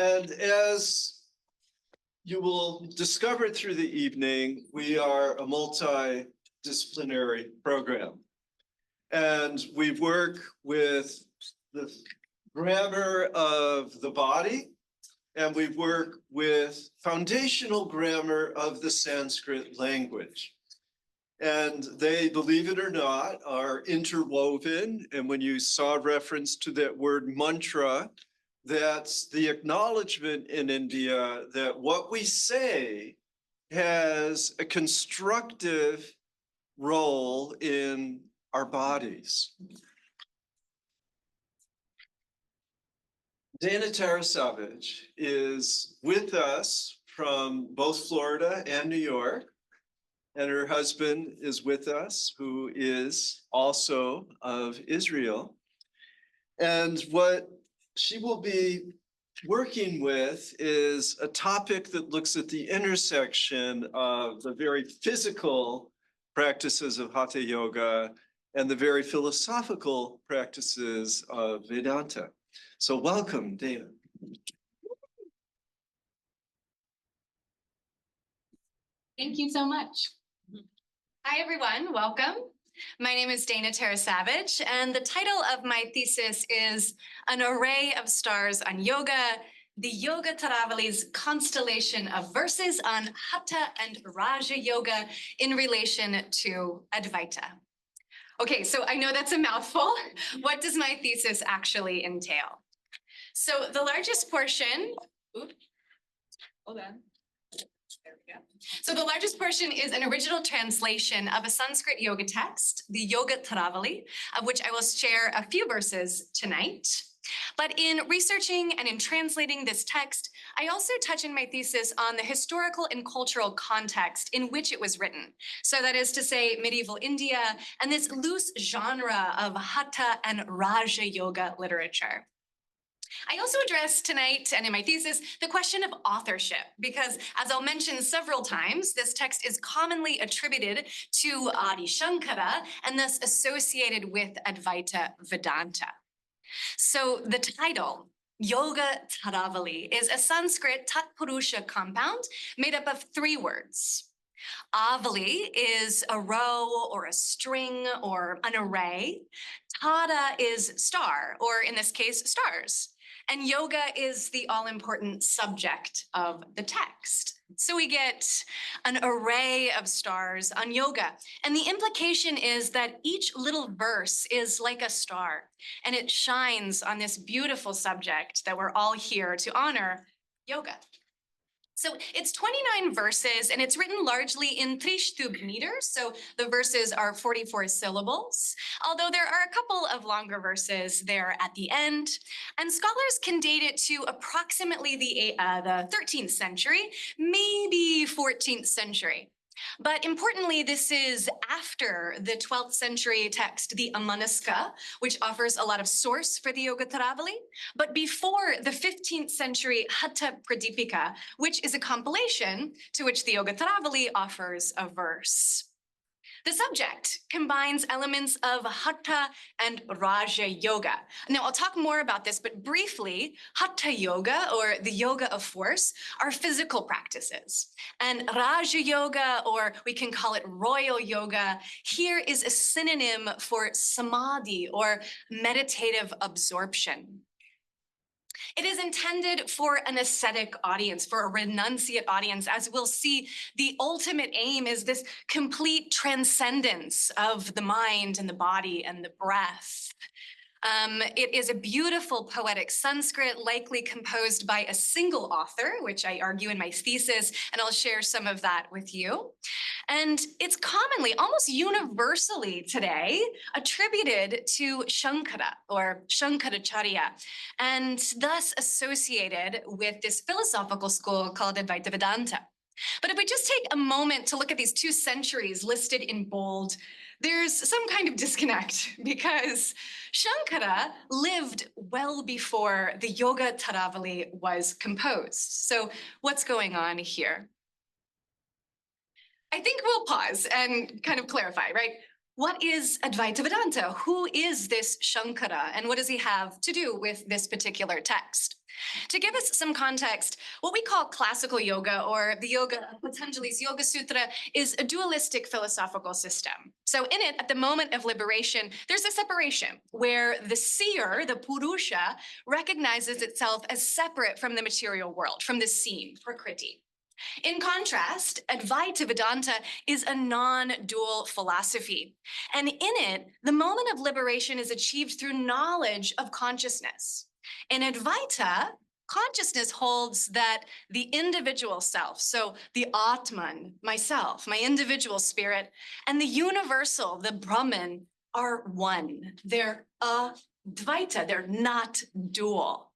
And as you will discover through the evening, we are a multidisciplinary program. And we work with the grammar of the body, and we work with foundational grammar of the Sanskrit language. And they, believe it or not, are interwoven. And when you saw reference to that word mantra, that's the acknowledgement in India that what we say has a constructive role in our bodies. Dana Tarasavage is with us from both Florida and New York, and her husband is with us, who is also of Israel. And what she will be working with is a topic that looks at the intersection of the very physical practices of Hatha Yoga and the very philosophical practices of Vedanta. So welcome, Dana. Thank you so much. Hi, everyone. Welcome. My name is Dana Tarasavage, and the title of my thesis is An Array of Stars on Yoga, the Yogatārāvalī's Constellation of Verses on Haṭha and Rājayoga in relation to Advaita. Okay, so I know that's a mouthful. What does my thesis actually entail? So the largest portion, hold on. There we go. So the largest portion is an original translation of a Sanskrit yoga text, the Yogatārāvalī, of which I will share a few verses tonight. But in researching and in translating this text, I also touch in my thesis on the historical and cultural context in which it was written. So that is to say, medieval India and this loose genre of Haṭha and Rājayoga literature. I also address tonight, and in my thesis, the question of authorship, because as I'll mention several times, this text is commonly attributed to Adi Shankara and thus associated with Advaita Vedanta. So the title, Yogatārāvalī, is a Sanskrit Tatpurusha compound made up of 3 words. Avali is a row or a string or an array. Tada is star, or in this case, stars. And yoga is the all-important subject of the text. So we get an array of stars on yoga. And the implication is that each little verse is like a star, and it shines on this beautiful subject that we're all here to honor, yoga. So it's 29 verses, and it's written largely in Trishtubh meters. So the verses are 44 syllables, although there are a couple of longer verses there at the end. And scholars can date it to approximately the 13th century, maybe 14th century. But importantly, this is after the 12th century text, the Amanuska, which offers a lot of source for the Yogatārāvalī, but before the 15th century Haṭha Pradipika, which is a compilation to which the Yogatārāvalī offers a verse. The subject combines elements of Haṭha and Rājayoga. Now, I'll talk more about this, but briefly, Haṭha Yoga, or the yoga of force, are physical practices. And Rājayoga, or we can call it royal yoga, here is a synonym for samadhi, or meditative absorption. It is intended for an ascetic audience, for a renunciate audience. As we'll see, the ultimate aim is this complete transcendence of the mind and the body and the breath. It is a beautiful poetic Sanskrit, likely composed by a single author, which I argue in my thesis, and I'll share some of that with you. And it's commonly, almost universally today, attributed to Shankara or Shankaracharya, and thus associated with this philosophical school called Advaita Vedanta. But if we just take a moment to look at these 2 centuries listed in bold, there's some kind of disconnect, because Shankara lived well before the Yogatārāvalī was composed. So what's going on here? I think we'll pause and kind of clarify, right? what is Advaita Vedanta? Who is this Shankara, and what does he have to do with this particular text? To give us some context, what we call classical yoga, or the yoga of Patanjali's Yoga Sutra, is a dualistic philosophical system. So in it, at the moment of liberation, there's a separation where the seer, the Purusha, recognizes itself as separate from the material world, from the seen, Prakriti. In contrast, Advaita Vedanta is a non-dual philosophy. And in it, the moment of liberation is achieved through knowledge of consciousness. In Advaita, consciousness holds that the individual self, so the Atman, myself, my individual spirit, and the universal, the Brahman, are one. They're Advaita, they're not dual.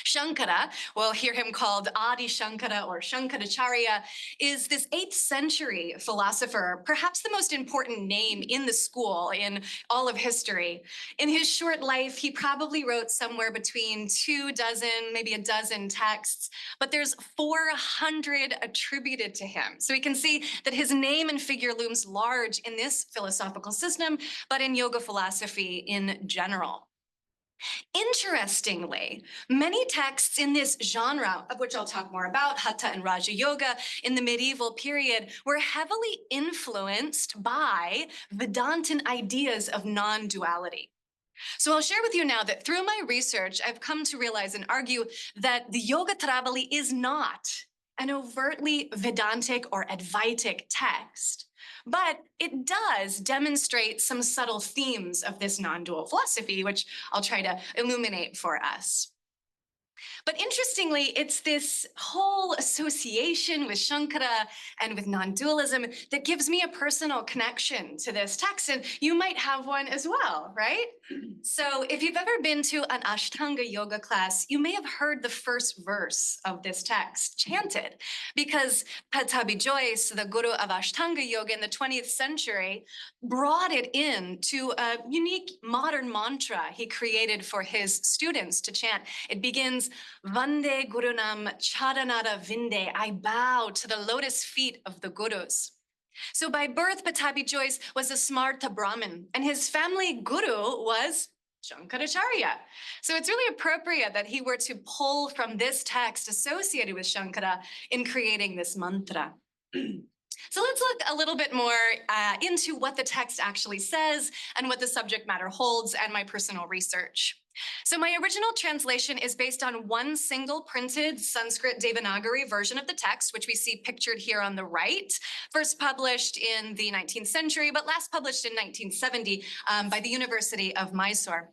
Shankara, we'll hear him called Adi Shankara or Shankaracharya, is this 8th century philosopher, perhaps the most important name in the school in all of history. In his short life, he probably wrote somewhere between 24, maybe a dozen texts, but there's 400 attributed to him. So we can see that his name and figure looms large in this philosophical system, but in yoga philosophy in general. Interestingly, many texts in this genre, of which I'll talk more about, Haṭha and Rājayoga, in the medieval period, were heavily influenced by Vedantin ideas of non-duality. So I'll share with you now that through my research, I've come to realize and argue that the Yogatārāvalī is not an overtly Vedantic or Advaitic text, but it does demonstrate some subtle themes of this non-dual philosophy, which I'll try to illuminate for us. But interestingly, it's this whole association with Shankara and with non-dualism that gives me a personal connection to this text, and you might have one as well, right? So if you've ever been to an Ashtanga yoga class, you may have heard the first verse of this text chanted, because Pattabhi Jois, the guru of Ashtanga yoga in the 20th century, brought it into a unique modern mantra he created for his students to chant. It begins, Vande Gurunam Charanara Vinde, I bow to the lotus feet of the gurus. So by birth, Pattabhi Jois was a Smarta Brahmin, and his family guru was Shankaracharya. So it's really appropriate that he were to pull from this text associated with Shankara in creating this mantra. So let's look a little bit more into what the text actually says and what the subject matter holds and my personal research. So my original translation is based on one single printed Sanskrit Devanagari version of the text, which we see pictured here on the right, first published in the 19th century, but last published in 1970 by the University of Mysore.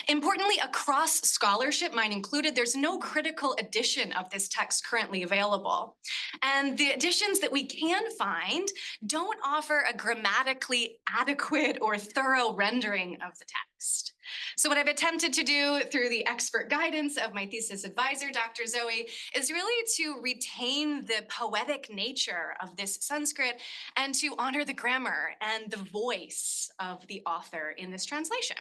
Importantly, across scholarship, mine included, there's no critical edition of this text currently available. And the editions that we can find don't offer a grammatically adequate or thorough rendering of the text. So what I've attempted to do through the expert guidance of my thesis advisor, Dr. Zoe, is really to retain the poetic nature of this Sanskrit and to honor the grammar and the voice of the author in this translation.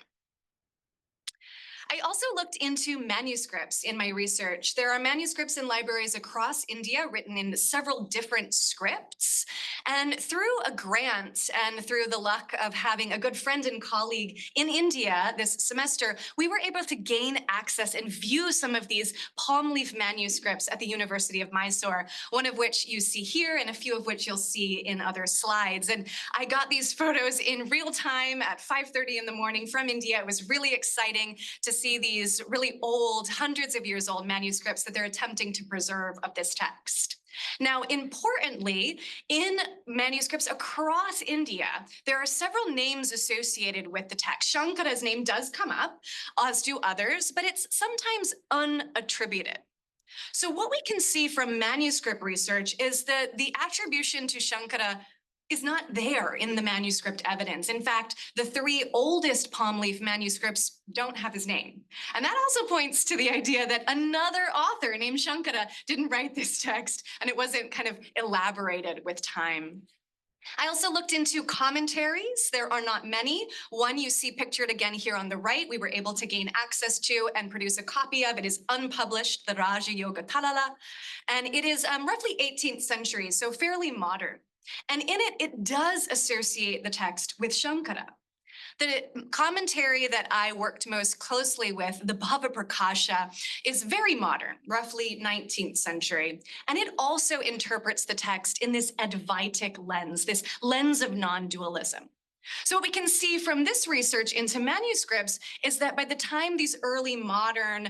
I also looked into manuscripts in my research. There are manuscripts in libraries across India written in several different scripts. And through a grant and through the luck of having a good friend and colleague in India this semester, we were able to gain access and view some of these palm leaf manuscripts at the University of Mysore, one of which you see here and a few of which you'll see in other slides. And I got these photos in real time at 5:30 in the morning from India. It was really exciting to see these really old, hundreds of years old manuscripts that they're attempting to preserve of this text. Now, importantly, in manuscripts across India, there are several names associated with the text. Shankara's name does come up, as do others, but it's sometimes unattributed. So what we can see from manuscript research is that the attribution to Shankara is not there in the manuscript evidence. In fact, the 3 oldest palm leaf manuscripts don't have his name. And that also points to the idea that another author named Shankara didn't write this text, and it wasn't kind of elaborated with time. I also looked into commentaries. There are not many. One you see pictured again here on the right, we were able to gain access to and produce a copy of. It is unpublished, the Rājayoga, and it is roughly 18th century, so fairly modern. And in it, it does associate the text with Shankara. The commentary that I worked most closely with, the Bhava Prakasha, is very modern, roughly 19th century. And it also interprets the text in this Advaitic lens, this lens of non-dualism. So what we can see from this research into manuscripts is that by the time these early modern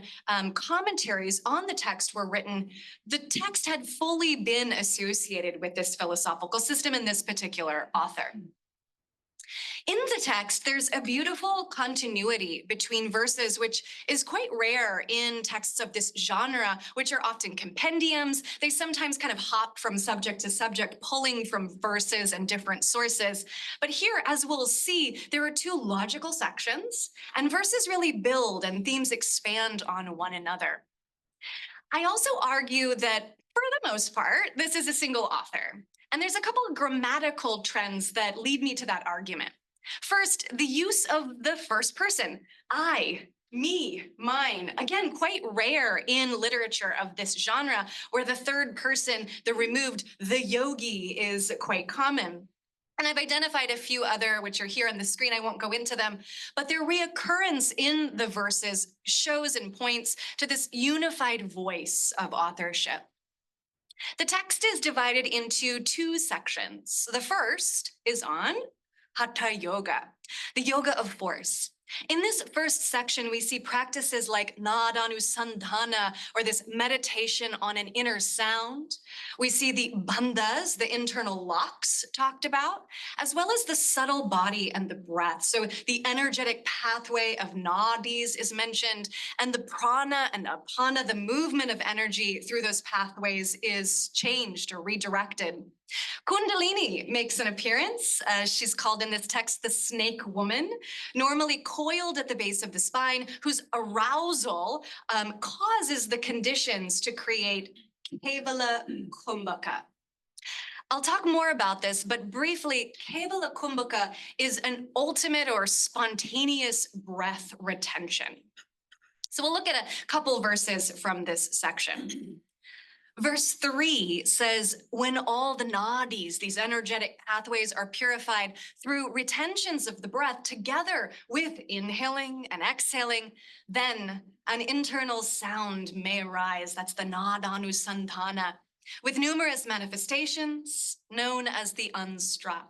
commentaries on the text were written, the text had fully been associated with this philosophical system and this particular author. In the text, there's a beautiful continuity between verses, which is quite rare in texts of this genre, which are often compendiums. They sometimes kind of hop from subject to subject, pulling from verses and different sources. But here, as we'll see, there are two logical sections, and verses really build and themes expand on one another. I also argue that, for the most part, this is a single author. And there's a couple of grammatical trends that lead me to that argument. First, the use of the first person, I, me, mine, again, quite rare in literature of this genre, where the third person, the removed, the yogi, is quite common. And I've identified a few other, which are here on the screen. I won't go into them, but their reoccurrence in the verses shows and points to this unified voice of authorship. The text is divided into two sections. The first is on Hatha Yoga, the yoga of force. In this first section, we see practices like Nadanusandhana, or this meditation on an inner sound. We see the bandhas, the internal locks talked about, as well as the subtle body and the breath. So the energetic pathway of nadis is mentioned, and the prana and apana, the movement of energy through those pathways, is changed or redirected. Kundalini makes an appearance. She's called in this text the snake woman, normally coiled at the base of the spine, whose arousal causes the conditions to create Kevala Kumbhaka. I'll talk more about this, but briefly, Kevala Kumbhaka is an ultimate or spontaneous breath retention. So we'll look at a couple verses from this section. Verse 3 says, when all the nadis, these energetic pathways, are purified through retentions of the breath together with inhaling and exhaling, then an internal sound may arise. That's the nadanusandhana, with numerous manifestations known as the unstruck.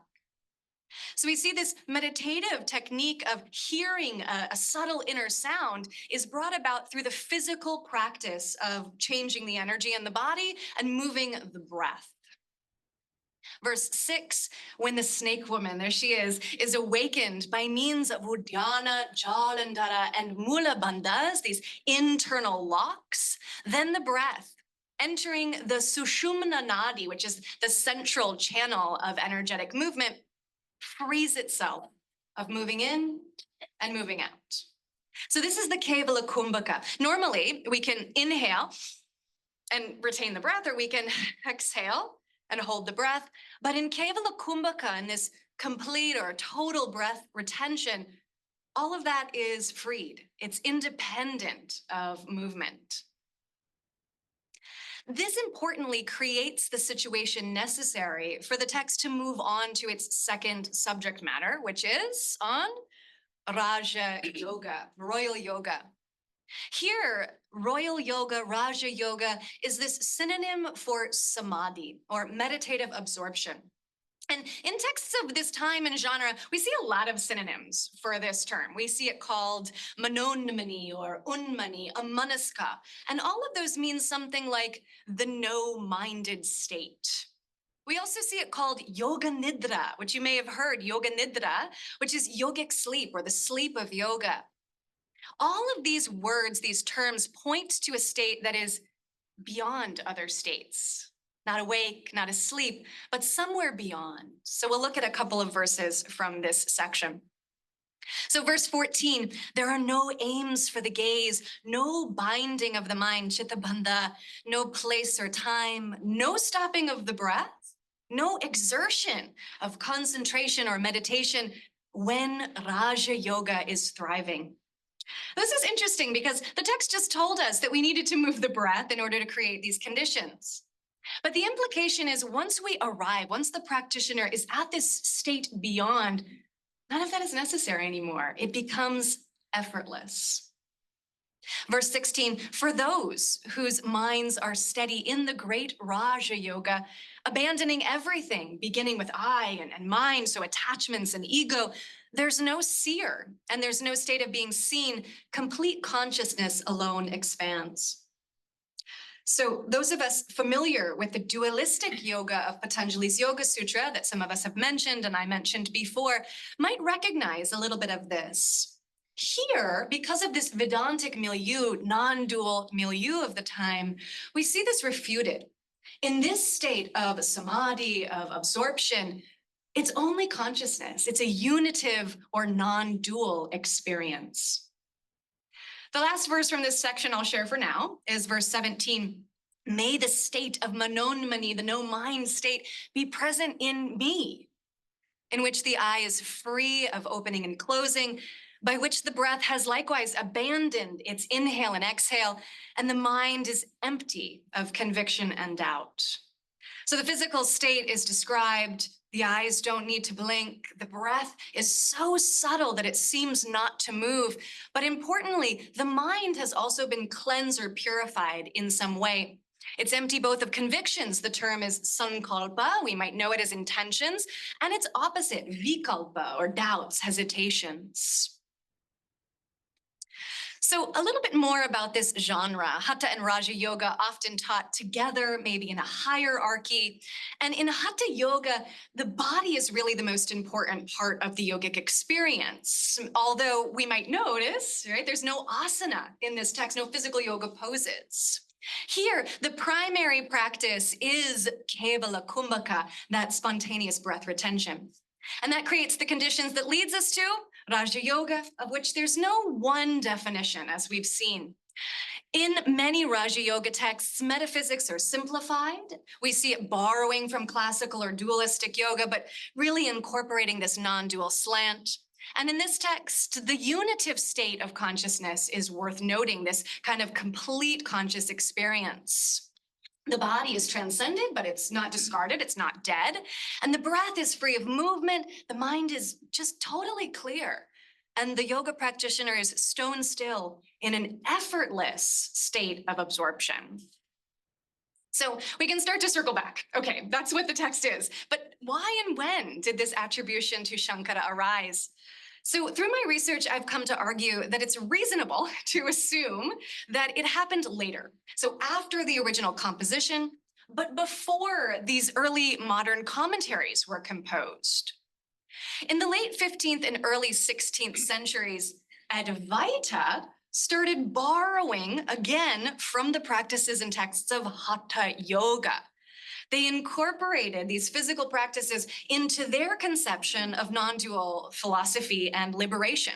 So we see this meditative technique of hearing a subtle inner sound is brought about through the physical practice of changing the energy in the body and moving the breath. Verse 6, when the snake woman, there she is awakened by means of Uddiyana, Jalandhara, and Mula bandhas, these internal locks, then the breath, entering the Sushumna Nadi, which is the central channel of energetic movement, frees itself of moving in and moving out. So this is the Kevala Kumbhaka. Normally, we can inhale and retain the breath, or we can exhale and hold the breath. But in Kevala Kumbhaka, in this complete or total breath retention, all of that is freed. It's independent of movement. This importantly creates the situation necessary for the text to move on to its second subject matter, which is on Rājayoga, royal yoga. Here, royal yoga, Rājayoga, is this synonym for samadhi, or meditative absorption. And in texts of this time and genre, we see a lot of synonyms for this term. We see it called manonmani or unmani, amanaska. And all of those mean something like the no-minded state. We also see it called yoga nidra, which you may have heard, yoga nidra, which is yogic sleep or the sleep of yoga. All of these words, these terms, point to a state that is beyond other states. Not awake, not asleep, but somewhere beyond. So we'll look at a couple of verses from this section. So verse 14, there are no aims for the gaze, no binding of the mind, chitta bandha, no place or time, no stopping of the breath, no exertion of concentration or meditation when Raja Yoga is thriving. This is interesting because the text just told us that we needed to move the breath in order to create these conditions. But the implication is once we arrive, once the practitioner is at this state beyond, none of that is necessary anymore. It becomes effortless. Verse 16, for those whose minds are steady in the great Rājayoga, abandoning everything, beginning with I and mind, so attachments and ego, there's no seer and there's no state of being seen. Complete consciousness alone expands. So those of us familiar with the dualistic yoga of Patanjali's Yoga Sutra that some of us have mentioned and I mentioned before might recognize a little bit of this. Here, because of this Vedantic milieu, non-dual milieu of the time, we see this refuted. In this state of samadhi, of absorption, it's only consciousness. It's a unitive or non-dual experience. The last verse from this section I'll share for now is verse 17. May the state of manonmani, the no mind state, be present in me, in which the eye is free of opening and closing, by which the breath has likewise abandoned its inhale and exhale, and the mind is empty of conviction and doubt. So the physical state is described. The eyes don't need to blink. The breath is so subtle that it seems not to move. But importantly, the mind has also been cleansed or purified in some way. It's empty both of convictions. The term is sankalpa. We might know it as intentions. And its opposite, vikalpa, or doubts, hesitations. So a little bit more about this genre. Hatha and Raja Yoga often taught together, maybe in a hierarchy. And in Hatha Yoga, the body is really the most important part of the yogic experience. Although we might notice, right, there's no asana in this text, no physical yoga poses. Here, the primary practice is kevala kumbhaka, that spontaneous breath retention. And that creates the conditions that leads us to Raja Yoga, of which there's no one definition, as we've seen. In many Raja Yoga texts, metaphysics are simplified. We see it borrowing from classical or dualistic yoga, but really incorporating this non-dual slant. And in this text, the unitive state of consciousness is worth noting, this kind of complete conscious experience. The body is transcended, but it's not discarded, it's not dead. And the breath is free of movement. The mind is just totally clear. And the yoga practitioner is stone still in an effortless state of absorption. So we can start to circle back. Okay, that's what the text is. But why and when did this attribution to Shankara arise? So through my research, I've come to argue that it's reasonable to assume that it happened later. So after the original composition, but before these early modern commentaries were composed. In the late 15th and early 16th centuries, Advaita started borrowing again from the practices and texts of Hatha Yoga. They incorporated these physical practices into their conception of non-dual philosophy and liberation.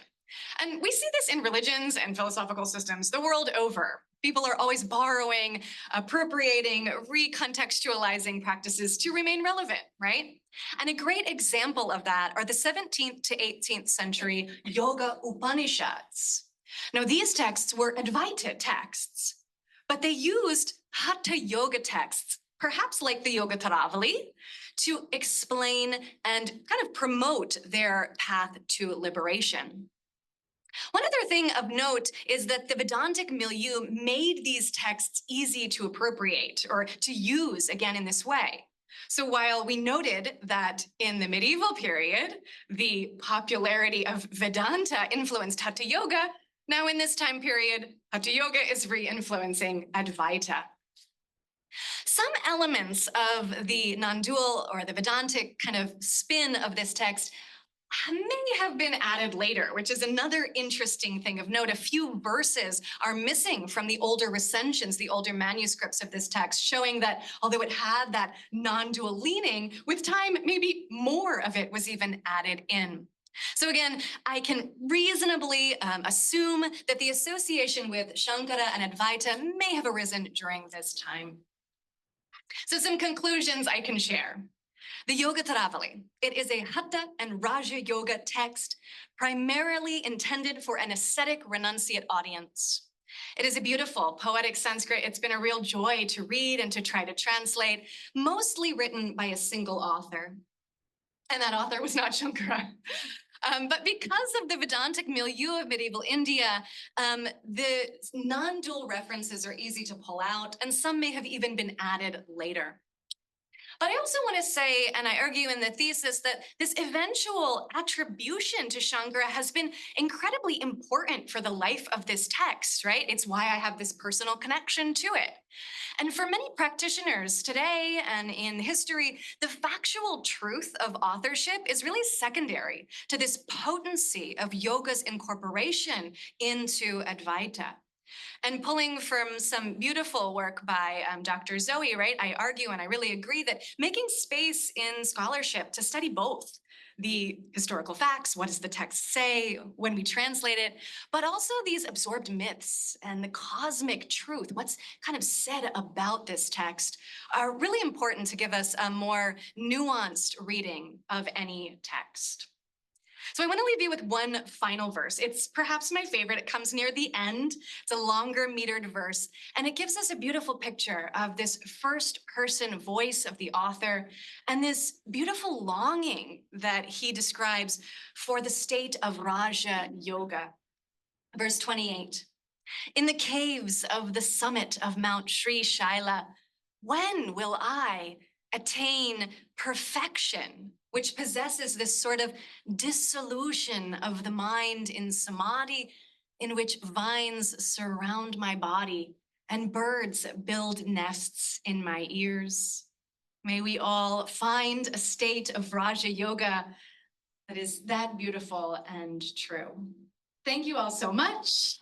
And we see this in religions and philosophical systems the world over. People are always borrowing, appropriating, recontextualizing practices to remain relevant, right? And a great example of that are the 17th to 18th century Yoga Upanishads. Now, these texts were Advaita texts, but they used Hatha Yoga texts, perhaps like the Yogatārāvalī, to explain and kind of promote their path to liberation. One other thing of note is that the Vedantic milieu made these texts easy to appropriate or to use again in this way. So while we noted that in the medieval period, the popularity of Vedanta influenced Hatha Yoga, now in this time period, Hatha Yoga is re-influencing Advaita. Some elements of the non-dual or the Vedantic kind of spin of this text may have been added later, which is another interesting thing of note. A few verses are missing from the older recensions, the older manuscripts of this text, showing that although it had that non-dual leaning, with time, maybe more of it was even added in. So again, I can reasonably assume that the association with Shankara and Advaita may have arisen during this time. So some conclusions I can share. The Yogatārāvalī, it is a Hatha and Raja Yoga text primarily intended for an ascetic renunciate audience. It is a beautiful poetic Sanskrit. It's been a real joy to read and to try to translate, mostly written by a single author. And that author was not Shankara. But because of the Vedantic milieu of medieval India, the non-dual references are easy to pull out, and some may have even been added later. But I also want to say, and I argue in the thesis, that this eventual attribution to Shankara has been incredibly important for the life of this text, right? It's why I have this personal connection to it. And for many practitioners today and in history, the factual truth of authorship is really secondary to this potency of yoga's incorporation into Advaita. And pulling from some beautiful work by Dr. Zoe, right, I argue and I really agree that making space in scholarship to study both the historical facts, what does the text say when we translate it, but also these absorbed myths and the cosmic truth, what's kind of said about this text, are really important to give us a more nuanced reading of any text. So I want to leave you with one final verse. It's perhaps my favorite. It comes near the end. It's a longer metered verse, and it gives us a beautiful picture of this first person voice of the author and this beautiful longing that he describes for the state of Rājayoga. Verse 28, in the caves of the summit of Mount Sri Shaila, when will I attain perfection, which possesses this sort of dissolution of the mind in samadhi, in which vines surround my body and birds build nests in my ears? May we all find a state of Raja Yoga that is that beautiful and true. Thank you all so much.